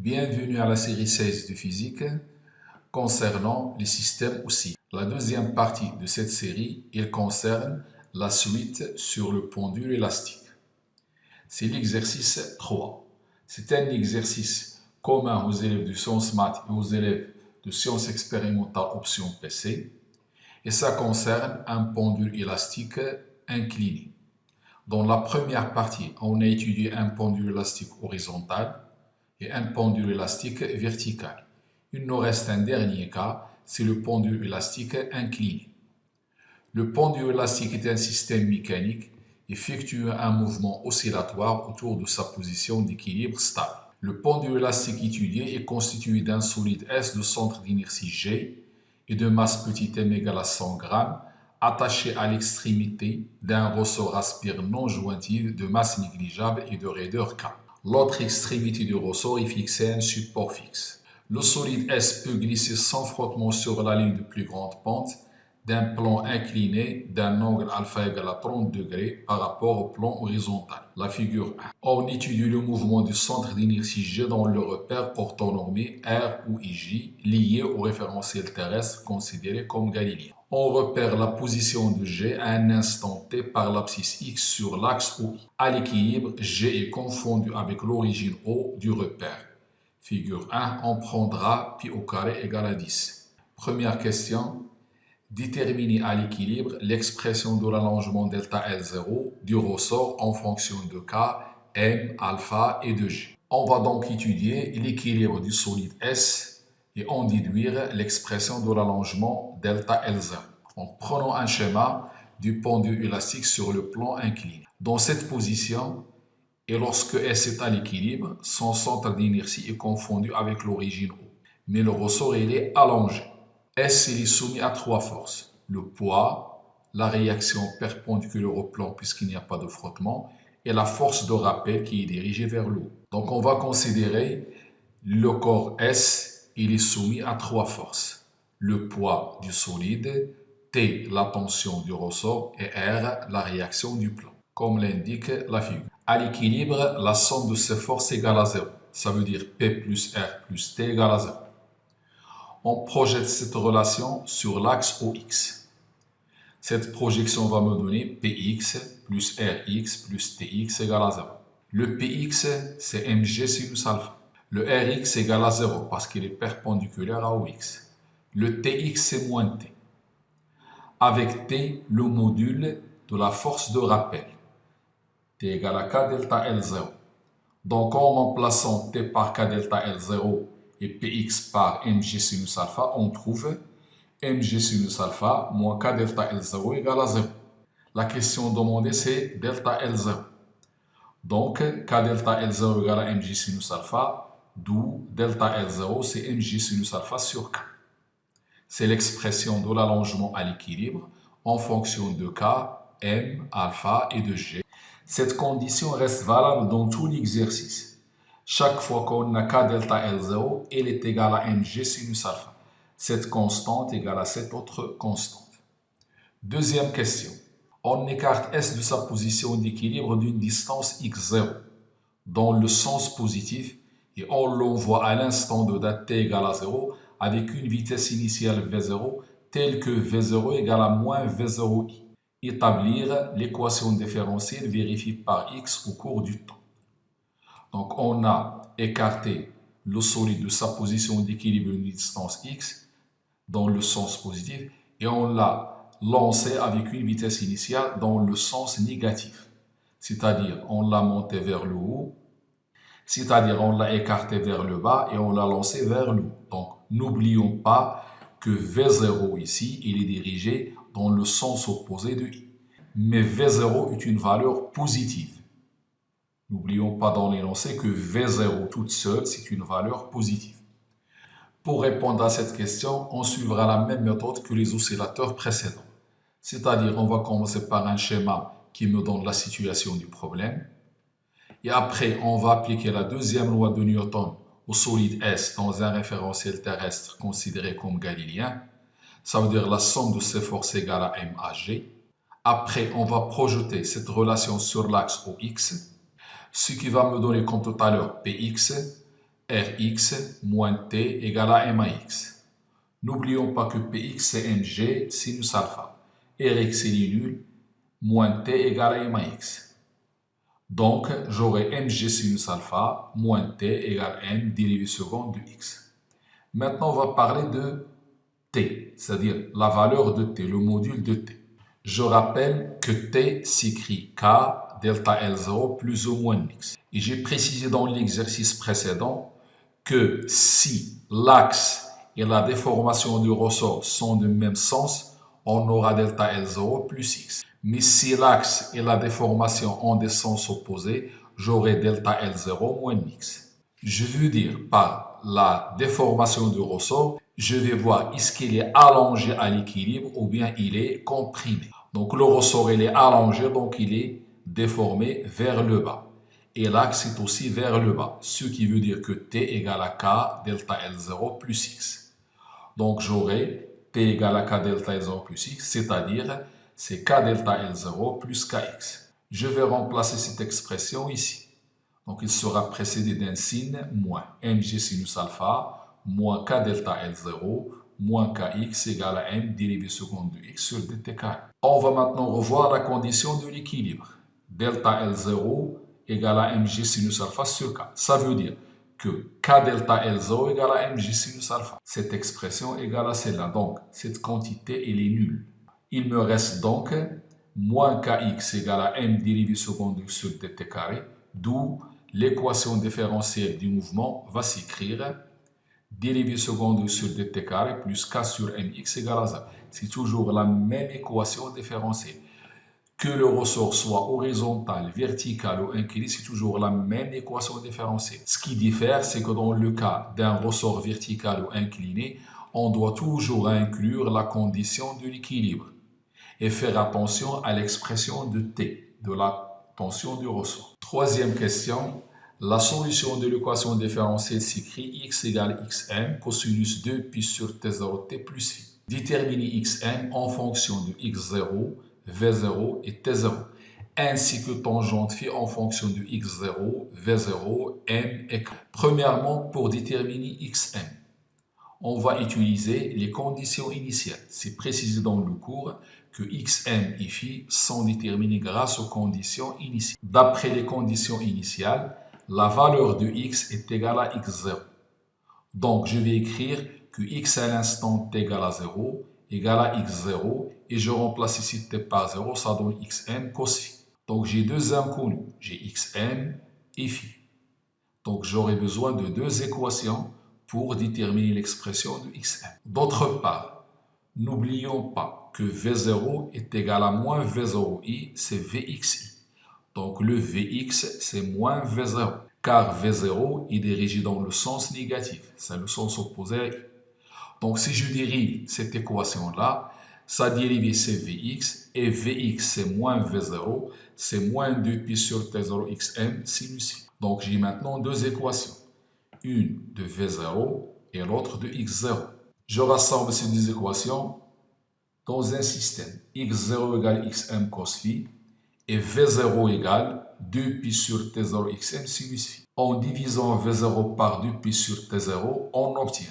Bienvenue à la série 16 de physique concernant les systèmes aussi. La deuxième partie de cette série, elle concerne la suite sur le pendule élastique. C'est l'exercice 3. C'est un exercice commun aux élèves de sciences maths et aux élèves de sciences expérimentales option PC. Et ça concerne un pendule élastique incliné. Dans la première partie, on a étudié un pendule élastique horizontal et un pendule élastique vertical. Il nous reste un dernier cas, c'est le pendule élastique incliné. Le pendule élastique est un système mécanique effectuant un mouvement oscillatoire autour de sa position d'équilibre stable. Le pendule élastique étudié est constitué d'un solide S de centre d'inertie G et de masse petit m égale à 100 g, attaché à l'extrémité d'un ressort aspire non jointif de masse négligeable et de raideur K. L'autre extrémité du ressort est fixée à un support fixe. Le solide S peut glisser sans frottement sur la ligne de plus grande pente d'un plan incliné d'un angle alpha égal à 30 degrés par rapport au plan horizontal. La figure 1. On étudie le mouvement du centre d'inertie G dans le repère orthonormé R ou IJ lié au référentiel terrestre considéré comme galiléen. On repère la position de G à un instant T par l'abscisse X sur l'axe OI. À l'équilibre, G est confondu avec l'origine O du repère. Figure 1, on prendra pi au carré égale à 10. Première question. Déterminer à l'équilibre l'expression de l'allongement delta L0 du ressort en fonction de K, M, alpha et de G. On va donc étudier l'équilibre du solide S et en déduire l'expression de l'allongement delta L0. En prenant un schéma du pendule élastique sur le plan incliné. Dans cette position, et lorsque S est à l'équilibre, son centre d'inertie est confondu avec l'origine O. Mais le ressort il est allongé. S est soumis à trois forces. Le poids, la réaction perpendiculaire au plan puisqu'il n'y a pas de frottement, et la force de rappel qui est dirigée vers le haut. Donc on va considérer le corps S, il est soumis à trois forces. Le poids du solide, T, la tension du ressort, et R, la réaction du plan, comme l'indique la figure. À l'équilibre, la somme de ces forces est égale à 0. Ça veut dire P plus R plus T égale à 0. On projette cette relation sur l'axe OX. Cette projection va me donner Px plus Rx plus Tx égale à 0. Le Px, c'est mg sinus alpha. Le Rx égale à 0 parce qu'il est perpendiculaire à OX. Le Tx, c'est moins T. Avec T, le module de la force de rappel. T égale à K delta L0. Donc en remplaçant T par K delta L0 et Px par mg sinus alpha, on trouve mg sinus alpha moins K delta L0 égale à 0. La question demandée, c'est delta L0. Donc, K delta L0 égale à mg sinus alpha, d'où delta L0, c'est mg sinus alpha sur K. C'est l'expression de l'allongement à l'équilibre en fonction de K, M, alpha et de G. Cette condition reste valable dans tout l'exercice. Chaque fois qu'on a K delta L0, elle est égale à mg sinus alpha. Cette constante égale à cette autre constante. Deuxième question. On écarte S de sa position d'équilibre d'une distance x0 dans le sens positif et on l'envoie à l'instant de date t égale à 0 avec une vitesse initiale v0 telle que v0 égale à moins v0i. Établir l'équation différentielle vérifiée par x au cours du temps. Donc, on a écarté le solide de sa position d'équilibre d'une distance x dans le sens positif et on l'a lancé avec une vitesse initiale dans le sens négatif. C'est-à-dire, on l'a monté vers le haut, c'est-à-dire, on l'a écarté vers le bas et on l'a lancé vers le haut. Donc, n'oublions pas que V0 ici, il est dirigé dans le sens opposé de I. Mais V0 est une valeur positive. N'oublions pas dans l'énoncé que V0 toute seule, c'est une valeur positive. Pour répondre à cette question, on suivra la même méthode que les oscillateurs précédents. C'est-à-dire, on va commencer par un schéma qui me donne la situation du problème. Et après, on va appliquer la deuxième loi de Newton au solide S dans un référentiel terrestre considéré comme galiléen. Ça veut dire la somme de ces forces égale à MAG. Après, on va projeter cette relation sur l'axe OX, ce qui va me donner, comme tout à l'heure, Px Rx moins T égale à MAX. N'oublions pas que Px c'est Mg sinus alpha. Rx c'est nul, moins T égale à MAX. Donc, j'aurai Mg sinus alpha moins T égale M dérivée seconde de x. Maintenant, on va parler de T, c'est-à-dire la valeur de T, le module de T. Je rappelle que T s'écrit K delta L0 plus ou moins x. Et j'ai précisé dans l'exercice précédent que si l'axe et la déformation du ressort sont du même sens, on aura delta L0 plus x. Mais si l'axe et la déformation ont des sens opposés, j'aurai delta L0 moins x. Je veux dire par la déformation du ressort, je vais voir est-ce qu'il est allongé à l'équilibre ou bien il est comprimé. Donc le ressort il est allongé, donc il est déformé vers le bas. Et l'axe est aussi vers le bas, ce qui veut dire que T égale à K delta L0 plus x. Donc j'aurai T égale à K delta L0 plus x, c'est-à-dire c'est K delta L0 plus Kx. Je vais remplacer cette expression ici. Donc il sera précédé d'un signe moins Mg sinus alpha moins K delta L0 moins Kx égale à M dérivée seconde de x sur dt carré. On va maintenant revoir la condition de l'équilibre. Delta L0 égale à Mg sinus alpha sur K. Ça veut dire que K delta L0 égale à Mg sinus alpha. Cette expression égale à celle-là. Donc, cette quantité, elle est nulle. Il me reste donc moins Kx égale à M dérivée seconde de x sur dt carré, d'où l'équation différentielle du mouvement va s'écrire dérivée seconde de x sur dt carré plus K sur Mx égale à 0. C'est toujours la même équation différentielle. Que le ressort soit horizontal, vertical ou incliné, c'est toujours la même équation différentielle. Ce qui diffère, c'est que dans le cas d'un ressort vertical ou incliné, on doit toujours inclure la condition de l'équilibre et faire attention à l'expression de T, de la tension du ressort. Troisième question, la solution de l'équation différentielle s'écrit x égale xm cosinus 2 pi sur t0 t plus phi. Déterminez xm en fonction de x0, v0 et t0, ainsi que tangente phi en fonction de x0, v0, m et k. Premièrement, pour déterminer xm, on va utiliser les conditions initiales. C'est précisé dans le cours que xm et phi sont déterminés grâce aux conditions initiales. D'après les conditions initiales, la valeur de x est égale à x0. Donc, je vais écrire que x à l'instant t égale à 0 égale à x0 et je remplace ici t par 0, ça donne xm cos phi. Donc, j'ai deux inconnus, j'ai xm et phi. Donc, j'aurai besoin de deux équations pour déterminer l'expression de xm. D'autre part, n'oublions pas que v0 est égal à moins v0i, c'est vxi. Donc le vx, c'est moins v0, car v0 est dirigé dans le sens négatif, c'est le sens opposé à i. Donc si je dérive cette équation-là, sa dérivée c'est vx, et vx c'est moins v0, c'est moins 2pi sur t0 xm sinus phi. Donc j'ai maintenant deux équations, une de v0 et l'autre de x0. Je rassemble ces deux équations dans un système x0 égale xm cos phi et v0 égale 2pi sur t0 xm sinus phi. En divisant v0 par 2pi sur t0, on obtient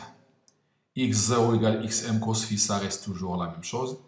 x0 égale xm cos phi, ça reste toujours la même chose.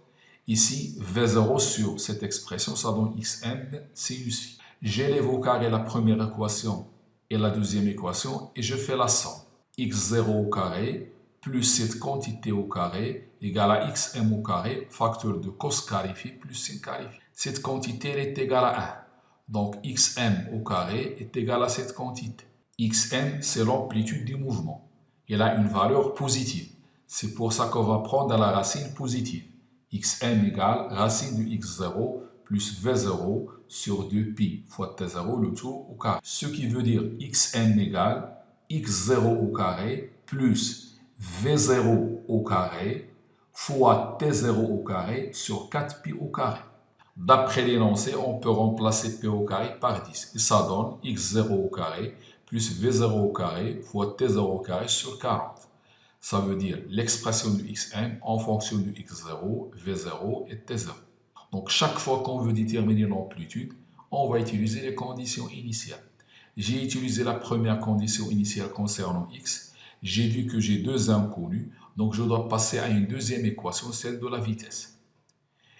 Ici, v0 sur cette expression, ça donne xm sinus phi. J'élève au carré la première équation et la deuxième équation et je fais la somme. x0 au carré plus cette quantité au carré égale à xm au carré, facteur de cos carré phi plus sin carré phi. Cette quantité elle est égale à 1. Donc xm au carré est égal à cette quantité. Xm, c'est l'amplitude du mouvement. Elle a une valeur positive. C'est pour ça qu'on va prendre la racine positive. Xm égale racine de x0 plus v0 sur 2pi fois t0, le tout au carré. Ce qui veut dire xm égale x0 au carré plus v0 au carré fois t0 au carré sur 4pi au carré. D'après l'énoncé, on peut remplacer p au carré par 10. Et ça donne x0 au carré plus v0 au carré fois t0 au carré sur 40. Ça veut dire l'expression de xm en fonction de x0, v0 et t0. Donc chaque fois qu'on veut déterminer l'amplitude, on va utiliser les conditions initiales. J'ai utilisé la première condition initiale concernant x. J'ai vu que j'ai deux inconnus, donc je dois passer à une deuxième équation, celle de la vitesse.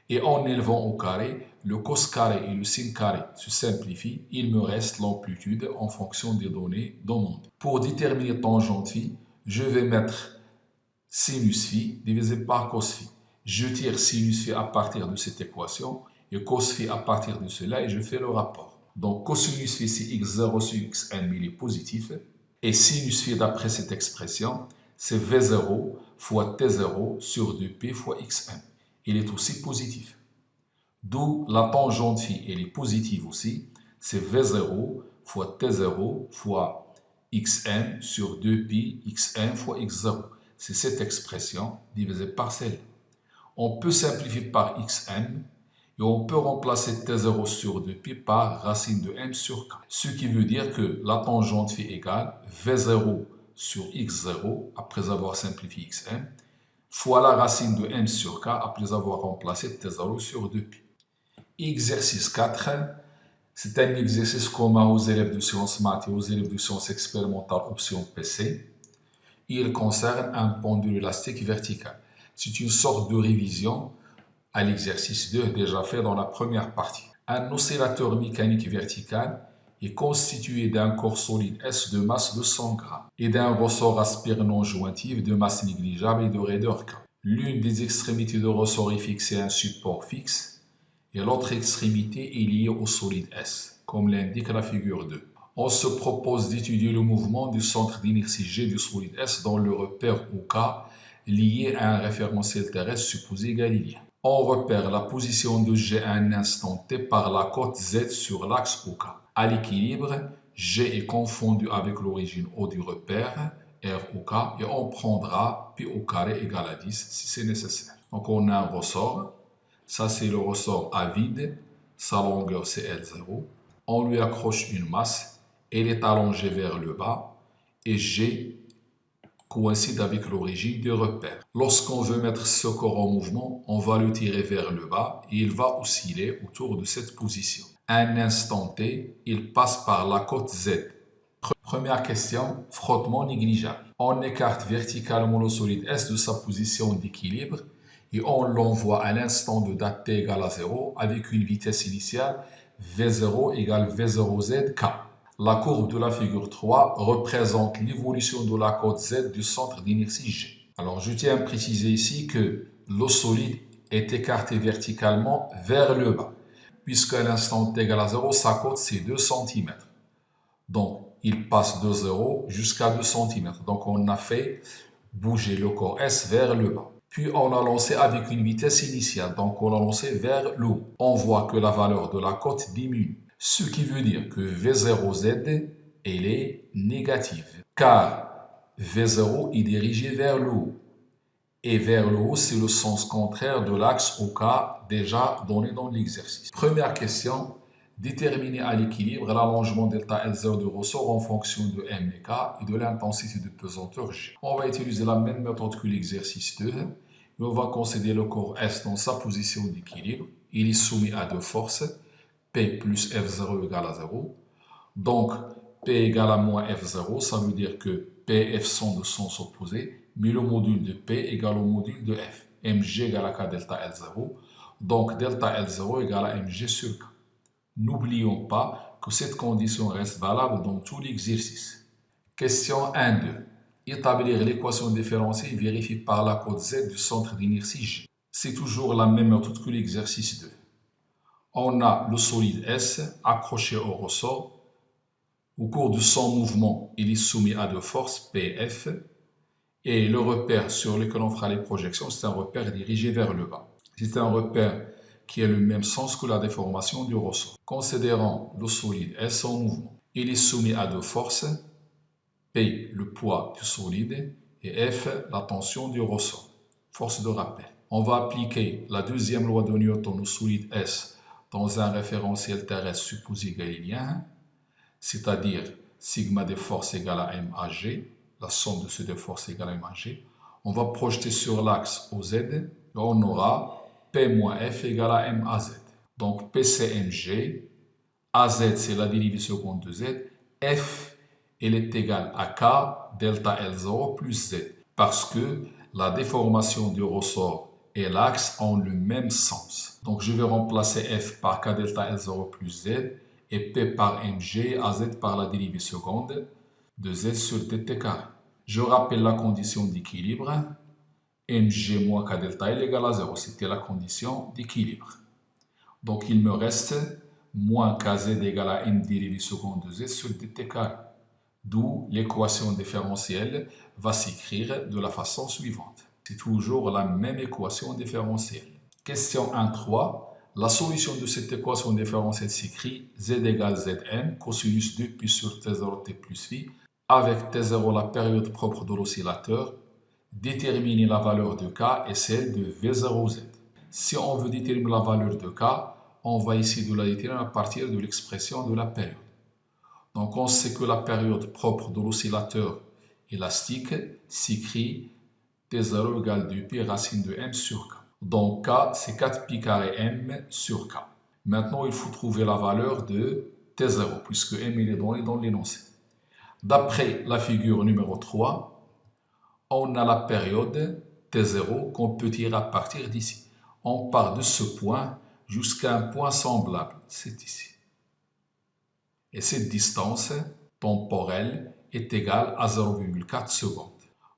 Et en élevant au carré, le cos carré et le sin carré se simplifient. Il me reste l'amplitude en fonction des données demandées. Pour déterminer tangente phi, je vais mettre sinus phi divisé par cos phi. Je tire sinus phi à partir de cette équation et cos phi à partir de cela et je fais le rapport. Donc cosinus phi c'est x0 sur xn, mais il est positif. Et sinus phi d'après cette expression, c'est v0 fois t0 sur 2p fois xn. Il est aussi positif. D'où la tangente phi, elle est positive aussi. C'est v0 fois t0 fois xn sur 2pi xn fois x0. C'est cette expression divisée par celle. On peut simplifier par xn et on peut remplacer t0 sur 2pi par racine de m sur k. Ce qui veut dire que la tangente phi égale v0 sur x0 après avoir simplifié xn fois la racine de m sur k après avoir remplacé t0 sur 2pi. Exercice 4, c'est un exercice commun aux élèves de sciences maths et aux élèves de sciences expérimentales option PC. Il concerne un pendule élastique vertical. C'est une sorte de révision à l'exercice 2 déjà fait dans la première partie. Un oscillateur mécanique vertical est constitué d'un corps solide S de masse de 100 g et d'un ressort aspiré non jointif de masse négligeable et de raideur K. L'une des extrémités de ressort est fixée à un support fixe et l'autre extrémité est liée au solide S, comme l'indique la figure 2. On se propose d'étudier le mouvement du centre d'inertie G du solide S dans le repère OK lié à un référentiel terrestre supposé galiléen. On repère la position de G à un instant t par la cote Z sur l'axe OK. À l'équilibre, G est confondu avec l'origine O du repère, ROK, et on prendra pi au carré égale à 10 si c'est nécessaire. Donc on a un ressort, ça c'est le ressort à vide, sa longueur c'est L0. On lui accroche une masse, elle est allongée vers le bas, et G coïncide avec l'origine du repère. Lorsqu'on veut mettre ce corps en mouvement, on va le tirer vers le bas et il va osciller autour de cette position. À un instant t, il passe par la cote Z. Première question, frottement négligeable. On écarte verticalement le solide S de sa position d'équilibre et on l'envoie à l'instant de date t égale à 0 avec une vitesse initiale V0 égale V0Z K. La courbe de la figure 3 représente l'évolution de la cote Z du centre d'inertie G. Alors je tiens à préciser ici que le solide est écarté verticalement vers le bas, puisque à l'instant t égale à 0, sa cote c'est 2 cm. Donc il passe de 0 jusqu'à 2 cm. Donc on a fait bouger le corps S vers le bas. Puis on a lancé avec une vitesse initiale, donc on a lancé vers le haut. On voit que la valeur de la cote diminue. Ce qui veut dire que V0Z, elle est négative, car V0 est dirigé vers le haut. Et vers le haut, c'est le sens contraire de l'axe OK déjà donné dans l'exercice. Première question, déterminer à l'équilibre l'allongement delta L0 de ressort en fonction de M et K et de l'intensité de pesanteur G. On va utiliser la même méthode que l'exercice 2. Et on va considérer le corps S dans sa position d'équilibre. Il est soumis à deux forces. P plus F0 égale à 0. Donc, P égale à moins F0, ça veut dire que P et F sont de sens opposés, mais le module de P égale au module de F. Mg égale à K delta L0. Donc, delta L0 égale à Mg sur K. N'oublions pas que cette condition reste valable dans tout l'exercice. Question 1-2. Établir l'équation différentielle vérifiée par la cote Z du centre d'inertie G. C'est toujours la même méthode que l'exercice 2. On a le solide S accroché au ressort. Au cours de son mouvement, il est soumis à deux forces, PF. Et le repère sur lequel on fera les projections, c'est un repère dirigé vers le bas. C'est un repère qui a le même sens que la déformation du ressort. Considérons le solide S en mouvement. Il est soumis à deux forces, P, le poids du solide, et F, la tension du ressort. Force de rappel. On va appliquer la deuxième loi de Newton au solide S dans un référentiel terrestre supposé galiléen, c'est-à-dire sigma des forces égale à MAG, la somme de ces deux forces égale à MAG. On va projeter sur l'axe OZ et on aura P moins F égale à MAZ. Donc P c'est MG, AZ c'est la dérivée seconde de Z, F elle est égale à K delta L0 plus Z parce que la déformation du ressort et l'axe ont le même sens. Donc je vais remplacer F par K delta L0 plus Z et P par mg à Z par la dérivée seconde de Z sur dt carré. Je rappelle la condition d'équilibre. mg moins K delta L égale à 0. C'était la condition d'équilibre. Donc il me reste moins kz égale à m dérivée seconde de Z sur dt carré. D'où l'équation différentielle va s'écrire de la façon suivante. C'est toujours la même équation différentielle. Question 1.3. La solution de cette équation différentielle s'écrit z égale zn cosinus 2 pi sur t0 t plus phi avec t0 la période propre de l'oscillateur. Déterminer la valeur de k et celle de v0z. Si on veut déterminer la valeur de k, on va essayer de la déterminer à partir de l'expression de la période. Donc on sait que la période propre de l'oscillateur élastique s'écrit T0 égale 2pi racine de m sur k. Donc k c'est 4pi carré m sur k. Maintenant il faut trouver la valeur de T0 puisque m il est donné dans l'énoncé. D'après la figure numéro 3, on a la période T0 qu'on peut tirer à partir d'ici. On part de ce point jusqu'à un point semblable, c'est ici. Et cette distance temporelle est égale à 0,4 secondes.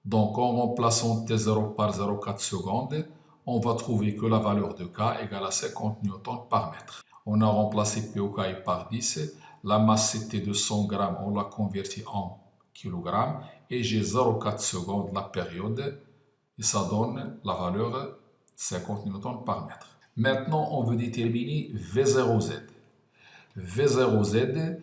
Donc en remplaçant T0 par 0,4 secondes, on va trouver que la valeur de K égale à 50 newtons par mètre. On a remplacé P au K par 10, la masse c'était de 100 grammes, on l'a converti en kilogrammes, et j'ai 0,4 secondes la période, et ça donne la valeur 50 newtons par mètre. Maintenant on veut déterminer V0Z. V0Z,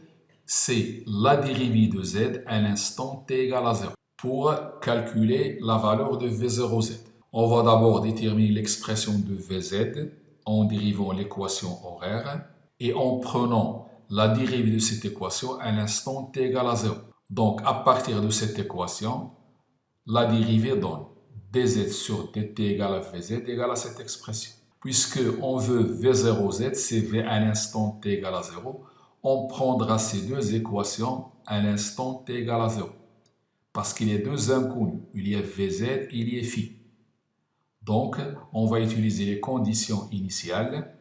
c'est la dérivée de Z à l'instant t égale à 0. Pour calculer la valeur de V0Z, on va d'abord déterminer l'expression de Vz en dérivant l'équation horaire et en prenant la dérivée de cette équation à l'instant t égale à 0. Donc à partir de cette équation, la dérivée donne dz sur dt égale à Vz égale à cette expression. Puisque on veut V0Z, c'est V à l'instant t égale à 0, on prendra ces deux équations à l'instant t égale à 0. Parce qu'il y a deux inconnus, il y a Vz et il y a phi. Donc, on va utiliser les conditions initiales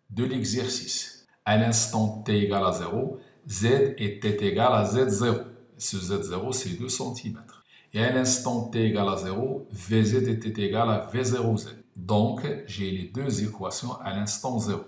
de l'exercice. À l'instant t égale à 0, z est t égale à z0. Ce z0, c'est 2 cm. Et à l'instant t égale à 0, Vz est t égale à V0Z. Donc, j'ai les deux équations à l'instant 0.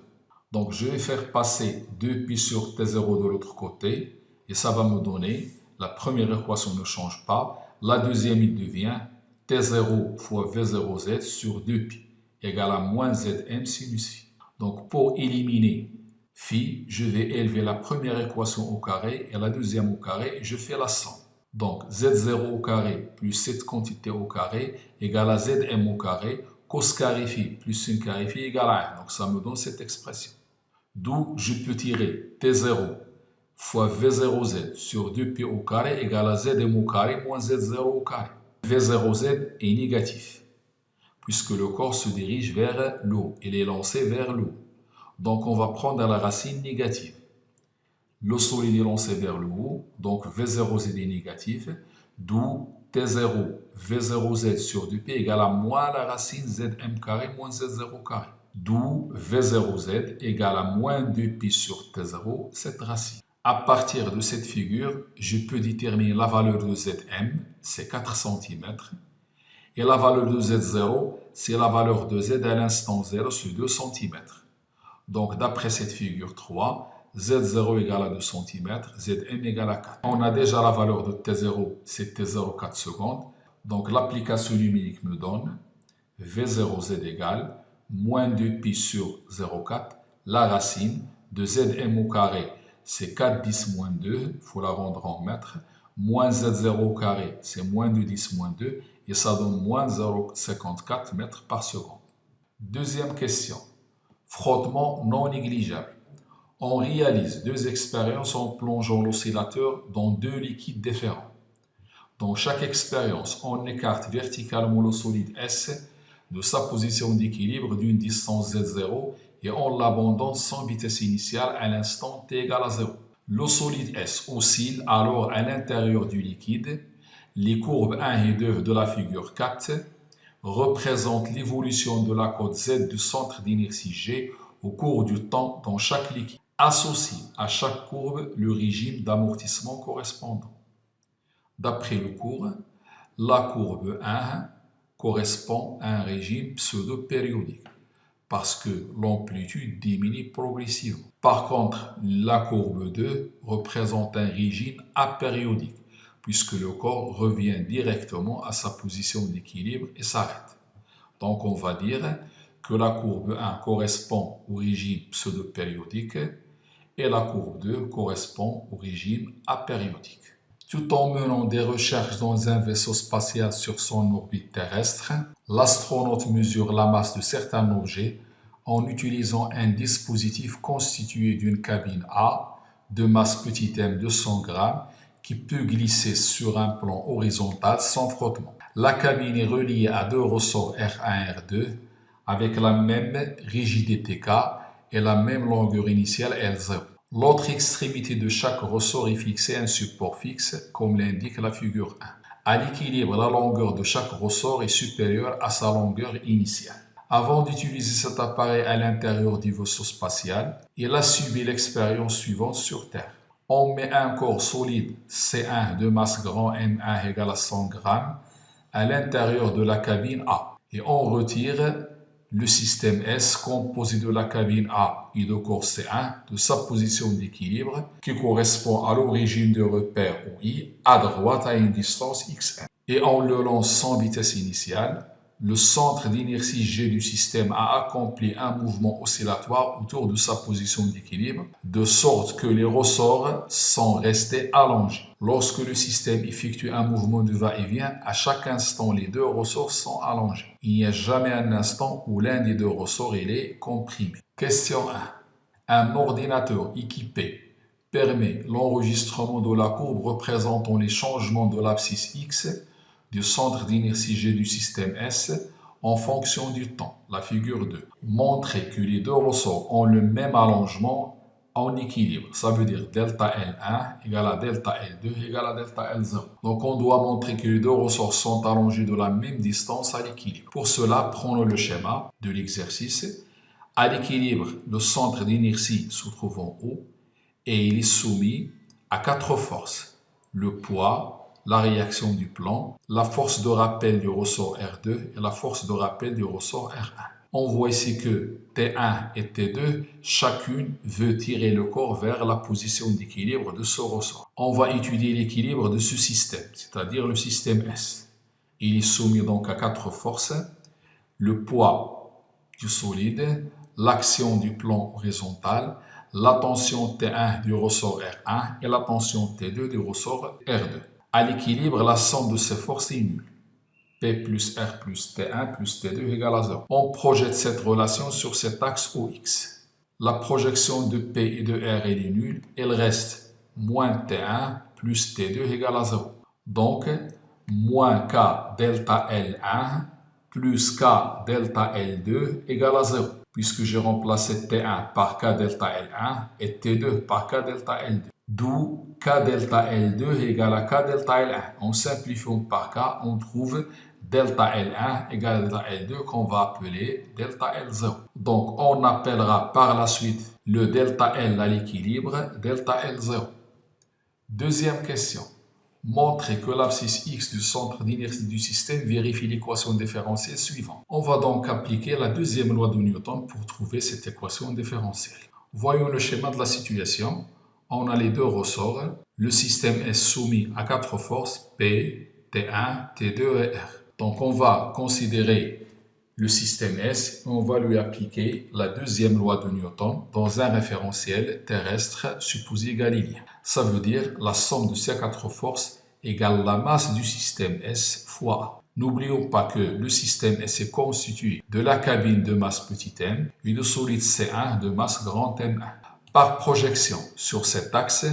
Donc, je vais faire passer 2pi sur T0 de l'autre côté. Et ça va me donner, la première équation ne change pas. La deuxième, il devient T0 fois V0Z sur 2pi égale à moins Zm sinus phi. Donc, pour éliminer phi, je vais élever la première équation au carré et la deuxième au carré et je fais la somme. Donc, Z0 au carré plus cette quantité au carré égale à Zm au carré, cos carré phi plus sin carré phi égale à 1. Donc, ça me donne cette expression. D'où je peux tirer T0 fois V0Z sur 2pi au carré égale à Zm au carré moins Z0 au carré. V0Z est négatif, puisque le corps se dirige vers le haut, il est lancé vers le haut. Donc, on va prendre la racine négative. Le solide est lancé vers le haut, donc V0Z est négatif, d'où T0 V0Z sur 2pi égale à moins la racine Zm carré moins Z0 carré. D'où V0Z égale à moins 2pi sur T0, cette racine. À partir de cette figure, je peux déterminer la valeur de Zm, c'est 4 cm. Et la valeur de Z0, c'est la valeur de Z à l'instant 0 sur 2 cm. Donc d'après cette figure 3, Z0 égale à 2 cm, Zm égale à 4. On a déjà la valeur de T0, c'est T0 4 secondes. Donc l'application numérique me donne V0Z égale moins 2pi sur 0,4, la racine de Zm au carré, c'est 4 10 moins 2, il faut la rendre en mètres, moins Z0 au carré, c'est moins 2 10 moins 2, et ça donne moins 0,54 mètres par seconde. Deuxième question, frottement non négligeable. On réalise deux expériences en plongeant l'oscillateur dans deux liquides différents. Dans chaque expérience, on écarte verticalement le solide S de sa position d'équilibre d'une distance Z0 et on l'abandonne sans vitesse initiale à l'instant t égale à 0. Le solide S oscille alors à l'intérieur du liquide. Les courbes 1 et 2 de la figure 4 représentent l'évolution de la cote Z du centre d'inertie G au cours du temps dans chaque liquide. Associe à chaque courbe le régime d'amortissement correspondant. D'après le cours, la courbe 1 correspond à un régime pseudo-périodique parce que l'amplitude diminue progressivement. Par contre, la courbe 2 représente un régime apériodique puisque le corps revient directement à sa position d'équilibre et s'arrête. Donc on va dire que la courbe 1 correspond au régime pseudo-périodique et la courbe 2 correspond au régime apériodique. Tout en menant des recherches dans un vaisseau spatial sur son orbite terrestre, l'astronaute mesure la masse de certains objets en utilisant un dispositif constitué d'une cabine A de masse petit m 200 g qui peut glisser sur un plan horizontal sans frottement. La cabine est reliée à deux ressorts R1 et R2 avec la même rigidité K et la même longueur initiale L0. L'autre extrémité de chaque ressort est fixée à un support fixe, comme l'indique la figure 1. À l'équilibre, la longueur de chaque ressort est supérieure à sa longueur initiale. Avant d'utiliser cet appareil à l'intérieur du vaisseau spatial, il a subi l'expérience suivante sur Terre. On met un corps solide C1 de masse grand M1 égale à 100 g à l'intérieur de la cabine A et on retire le système S composé de la cabine A et de corps C1 de sa position d'équilibre qui correspond à l'origine de repère OI à droite à une distance xm. Et on le lance sans vitesse initiale. Le centre d'inertie G du système a accompli un mouvement oscillatoire autour de sa position d'équilibre, de sorte que les ressorts sont restés allongés. Lorsque le système effectue un mouvement de va-et-vient, à chaque instant, les deux ressorts sont allongés. Il n'y a jamais un instant où l'un des deux ressorts est comprimé. Question 1. Un ordinateur équipé permet l'enregistrement de la courbe représentant les changements de l'abscisse X du centre d'inertie G du système S en fonction du temps, la figure 2. Montrer que les deux ressorts ont le même allongement en équilibre. Ça veut dire delta L1 égale à delta L2 égale à delta L0. Donc on doit montrer que les deux ressorts sont allongés de la même distance à l'équilibre. Pour cela, prenons le schéma de l'exercice. À l'équilibre, le centre d'inertie se trouve en haut et il est soumis à 4 forces. Le poids, la réaction du plan, la force de rappel du ressort R2 et la force de rappel du ressort R1. On voit ici que T1 et T2, chacune veut tirer le corps vers la position d'équilibre de ce ressort. On va étudier l'équilibre de ce système, c'est-à-dire le système S. Il est soumis donc à 4 forces, le poids du solide, l'action du plan horizontal, la tension T1 du ressort R1 et la tension T2 du ressort R2. À l'équilibre, la somme de ces forces est nulle. P plus R plus T1 plus T2 égale à 0. On projette cette relation sur cet axe OX. La projection de P et de R est nulle. Elle reste moins T1 plus T2 égale à 0. Donc, moins K delta L1 plus K delta L2 égale à 0. Puisque j'ai remplacé T1 par K delta L1 et T2 par K delta L2. D'où K delta L2 égale à K delta L1. En simplifiant par K, on trouve delta L1 égale à delta L2 qu'on va appeler delta L0. Donc, on appellera par la suite le delta L à l'équilibre delta L0. Deuxième question. Montrer que l'abscisse X du centre d'inertie du système vérifie l'équation différentielle suivante. On va donc appliquer la deuxième loi de Newton pour trouver cette équation différentielle. Voyons le schéma de la situation. On a les deux ressorts. Le système est soumis à 4 forces P, T1, T2 et R. Donc on va considérer le système S et on va lui appliquer la deuxième loi de Newton dans un référentiel terrestre supposé galiléen. Ça veut dire la somme de ces 4 forces égale la masse du système S fois A. N'oublions pas que le système S est constitué de la cabine de masse petit m et de solide C1 de masse grand M1. Par projection sur cet axe,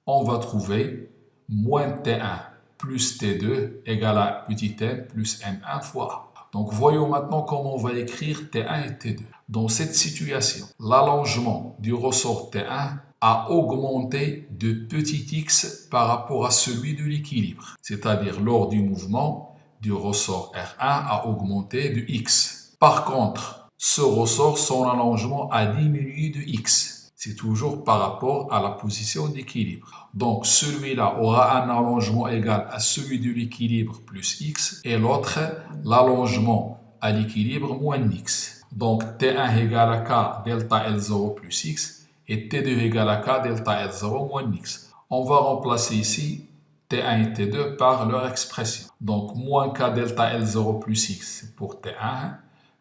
on va trouver moins T1 plus T2 égale à petit m plus M1 fois A. Donc voyons maintenant comment on va écrire T1 et T2. Dans cette situation, l'allongement du ressort T1 a augmenté de petit x par rapport à celui de l'équilibre. C'est-à-dire lors du mouvement du ressort R1 a augmenté de x. Par contre, ce ressort, son allongement a diminué de x. C'est toujours par rapport à la position d'équilibre. Donc celui-là aura un allongement égal à celui de l'équilibre plus x et l'autre l'allongement à l'équilibre moins x. Donc T1 égale à K delta L0 plus x et T2 égale à K delta L0 moins x. On va remplacer ici T1 et T2 par leur expression. Donc moins K delta L0 plus x pour T1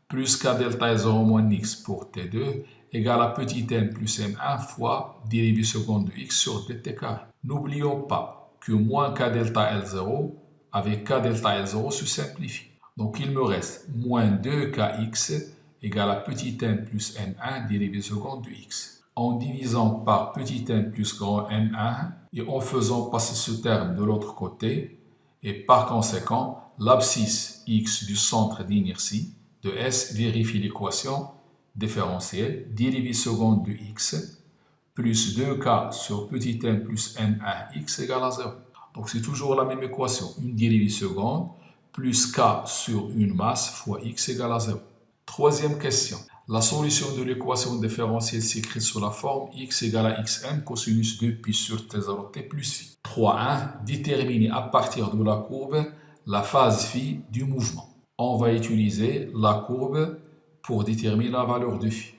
plus K delta L0 moins x pour T2 égale à petit n plus m1 fois dérivée seconde de x sur dt carré. N'oublions pas que moins K delta L0 avec K delta L0 se simplifie. Donc il me reste moins 2kx égale à petit n plus n1 dérivée seconde de x. En divisant par petit n plus grand n1 et en faisant passer ce terme de l'autre côté, et par conséquent, l'abscisse x du centre d'inertie de S vérifie l'équation différentielle dérivée seconde de x plus 2k sur petit n plus n1 x égale à 0. Donc c'est toujours la même équation, une dérivée seconde plus k sur une masse fois x égale à 0. Troisième question. La solution de l'équation différentielle s'écrit sous la forme x égale à xm cosinus 2π sur t0t plus phi. 3.1. Déterminer à partir de la courbe la phase phi du mouvement. On va utiliser la courbe pour déterminer la valeur de phi.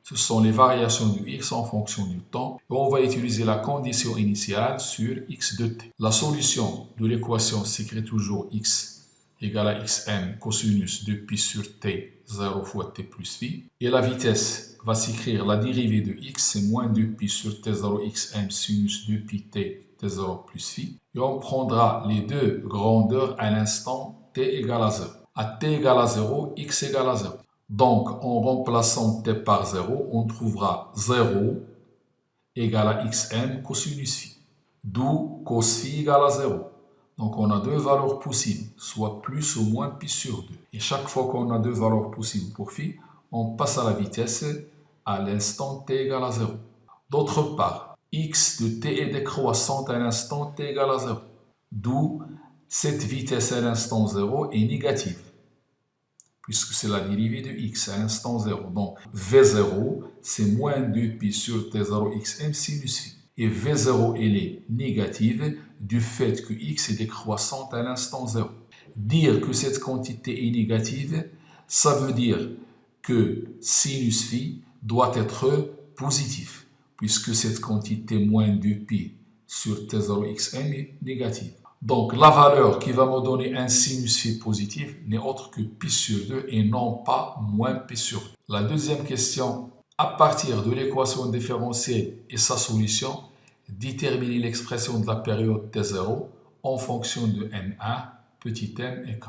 Ce sont les variations de x en fonction du temps et on va utiliser la condition initiale sur x de t. La solution de l'équation s'écrit toujours x égale à xm cosinus de π sur t 0 fois t plus phi. Et la vitesse va s'écrire la dérivée de x, c'est moins 2π sur t0 xm sinus 2π t t0 plus phi. Et on prendra les deux grandeurs à l'instant t égale à 0. À t égale à 0, x égale à 0. Donc, en remplaçant t par 0, on trouvera 0 égale à xm cosinus phi. D'où cos phi égale à 0. Donc, on a deux valeurs possibles, soit plus ou moins π sur 2. Et chaque fois qu'on a deux valeurs possibles pour phi, on passe à la vitesse à l'instant t égale à 0. D'autre part, x de t est décroissante à l'instant t égale à 0. D'où cette vitesse à l'instant 0 est négative, puisque c'est la dérivée de x à l'instant 0. Donc, v0, c'est moins 2π sur t0 xm sinus phi. Et v0, elle est négative du fait que x est décroissante à l'instant 0. Dire que cette quantité est négative, ça veut dire que sinus phi doit être positif, puisque cette quantité moins 2π sur t0 xm est négative. Donc la valeur qui va me donner un sinus phi positif n'est autre que π sur 2 et non pas moins π sur 2. La deuxième question, à partir de l'équation différentielle et sa solution, déterminer l'expression de la période t0 en fonction de n1, petit n et k.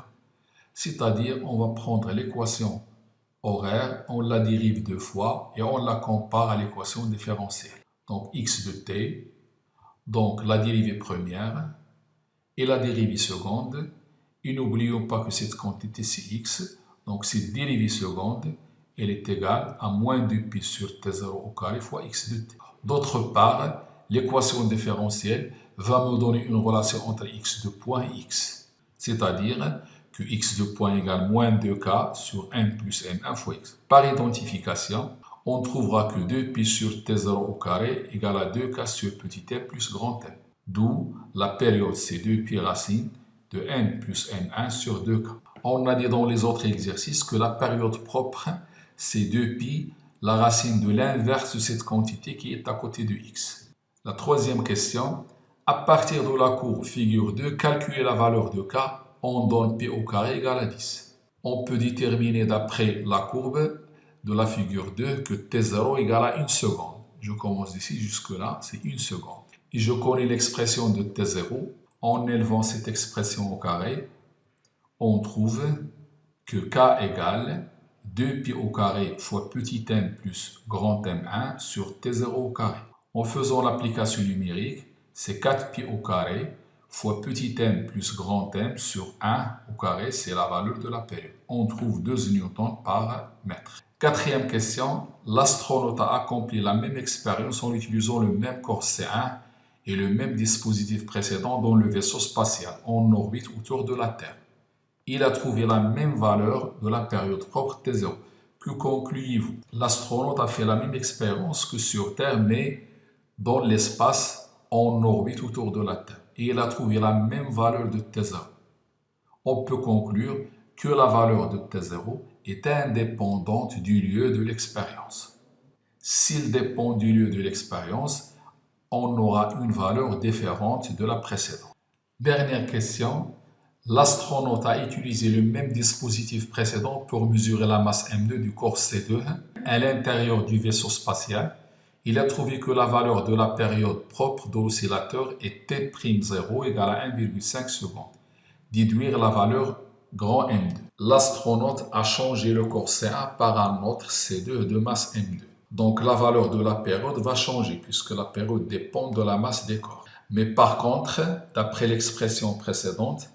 C'est-à-dire, on va prendre l'équation horaire, on la dérive deux fois et on la compare à l'équation différentielle. Donc x de t, donc la dérivée première et la dérivée seconde. Et n'oublions pas que cette quantité c'est x, donc cette dérivée seconde, elle est égale à moins 2π sur t0 au carré fois x de t. D'autre part, l'équation différentielle va me donner une relation entre x de point et x. C'est-à-dire que x de point égale moins 2k sur n plus n1 fois x. Par identification, on trouvera que 2π sur t0 au carré égale à 2k sur petit n plus grand n. D'où la période c'est 2π racine de n plus n1 sur 2k. On a dit dans les autres exercices que la période propre c'est 2π, la racine de l'inverse de cette quantité qui est à côté de x. La troisième question, à partir de la courbe figure 2, calculer la valeur de k, on donne p au carré égale à 10. On peut déterminer d'après la courbe de la figure 2 que t0 égale à 1 seconde. Je commence d'ici jusque là, c'est 1 seconde. Et je connais l'expression de t0. En élevant cette expression au carré, on trouve que k égale 2π au carré fois petit n plus grand M1 sur t0 au carré. En faisant l'application numérique, c'est 4π au carré fois petit n plus grand M sur 1 au carré, c'est la valeur de la période. On trouve 2 newtons par mètre. Quatrième question, l'astronaute a accompli la même expérience en utilisant le même corset 1 et le même dispositif précédent dans le vaisseau spatial en orbite autour de la Terre. Il a trouvé la même valeur de la période propre T0. Que concluez-vous? L'astronaute a fait la même expérience que sur Terre, mais dans l'espace en orbite autour de la Terre. Et il a trouvé la même valeur de T0. On peut conclure que la valeur de T0 est indépendante du lieu de l'expérience. S'il dépend du lieu de l'expérience, on aura une valeur différente de la précédente. Dernière question. L'astronaute a utilisé le même dispositif précédent pour mesurer la masse M2 du corps C2 à l'intérieur du vaisseau spatial. Il a trouvé que la valeur de la période propre de l'oscillateur est T'0 égale à 1,5 secondes. Déduire la valeur grand M2. L'astronaute a changé le corps C1 par un autre C2 de masse M2. Donc la valeur de la période va changer puisque la période dépend de la masse des corps. Mais par contre, d'après l'expression précédente,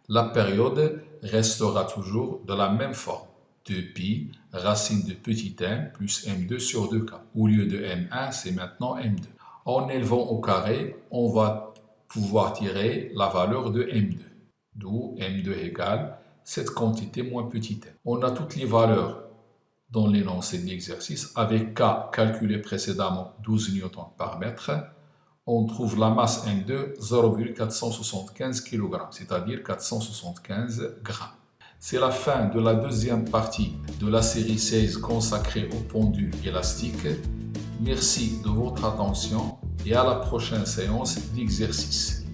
la période restera toujours de la même forme. 2pi racine de petit m plus m2 sur 2k. Au lieu de m1, c'est maintenant m2. En élevant au carré, on va pouvoir tirer la valeur de m2. D'où m2 égale cette quantité moins petit m. On a toutes les valeurs dans l'énoncé de l'exercice. Avec k calculé précédemment 12 newtons par mètre, on trouve la masse M2 0,475 kg, c'est-à-dire 475 grammes. C'est la fin de la deuxième partie de la série 16 consacrée aux pendules élastiques. Merci de votre attention et à la prochaine séance d'exercice.